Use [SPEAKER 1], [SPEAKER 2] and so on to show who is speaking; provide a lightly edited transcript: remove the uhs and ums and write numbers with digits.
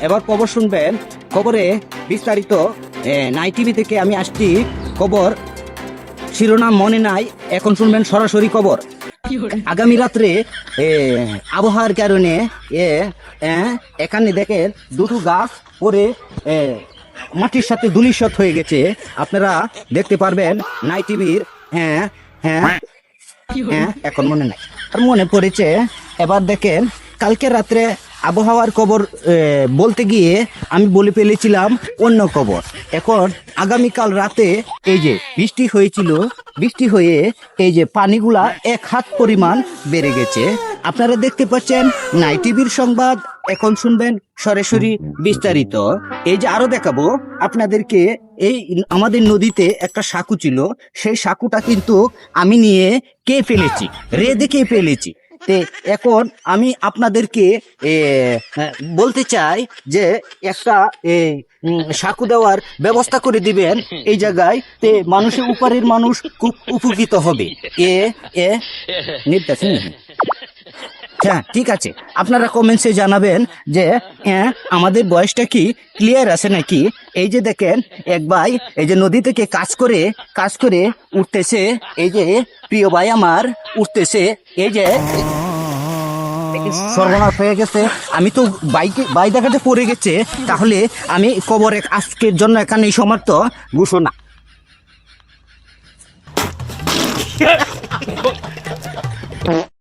[SPEAKER 1] এবার খবর শুনবেন। খবরে বিস্তারিত নাই টিভি থেকে আমি আসছি। খবর শিরোনাম মনে নাই, এখন শুনবেন সরাসরি খবর। আগামী রাত্রে আবহাওয়ার কারণে এখানে দেখেন দুটো গাছ পরে মাটির সাথে ধূলিসাৎ হয়ে গেছে। আপনারা দেখতে পারবেন নাই টিভির। হ্যাঁ হ্যাঁ হ্যাঁ, এখন মনে নাই, আর মনে পড়েছে। এবার দেখেন, কালকে রাত্রে আবহাওয়ার খবর বলতে গিয়ে আমি বলে ফেলেছিলাম অন্য খবর। এখন আগামীকাল রাতে এই যে বৃষ্টি হয়েছিল, বৃষ্টি হয়ে এই যে পানিগুলা 1 হাত পরিমাণ বেড়ে গেছে। আপনারা দেখতে পাচ্ছেন নাই টিভির সংবাদ। এখন শুনবেন সরাসরি বিস্তারিত। এই যে আরো দেখাবো আপনাদেরকে, এই আমাদের নদীতে একটা সাঁকু ছিল, সেই সাঁকুটা কিন্তু আমি নিয়ে কে ফেলেছি, রেঁধে কে ফেলেছি। এখন আমি আপনাদেরকে বলতে চাই যে একটা সাঁকু দেওয়ার ব্যবস্থা করে দিবেন এই জায়গায়, মানুষের উপরের মানুষ খুব উপকৃত হবে। হ্যাঁ, ঠিক আছে, আপনারা কমেন্টসে জানাবেন যে আমাদের বয়সটা কি ক্লিয়ার আছে নাকি। এই যে দেখেন, এক ভাই এই যে নদী থেকে কাজ করে উঠতেছে। এই যে প্রিয় ভাই আমার উঠতেছে। এই যে সর্বনাশ হয়ে গেছে, আমি তো বাই দেখাতে পড়ে গেছে। তাহলে আমি খবরে আজকের জন্য এখানেই সমাপ্ত ঘোষণা।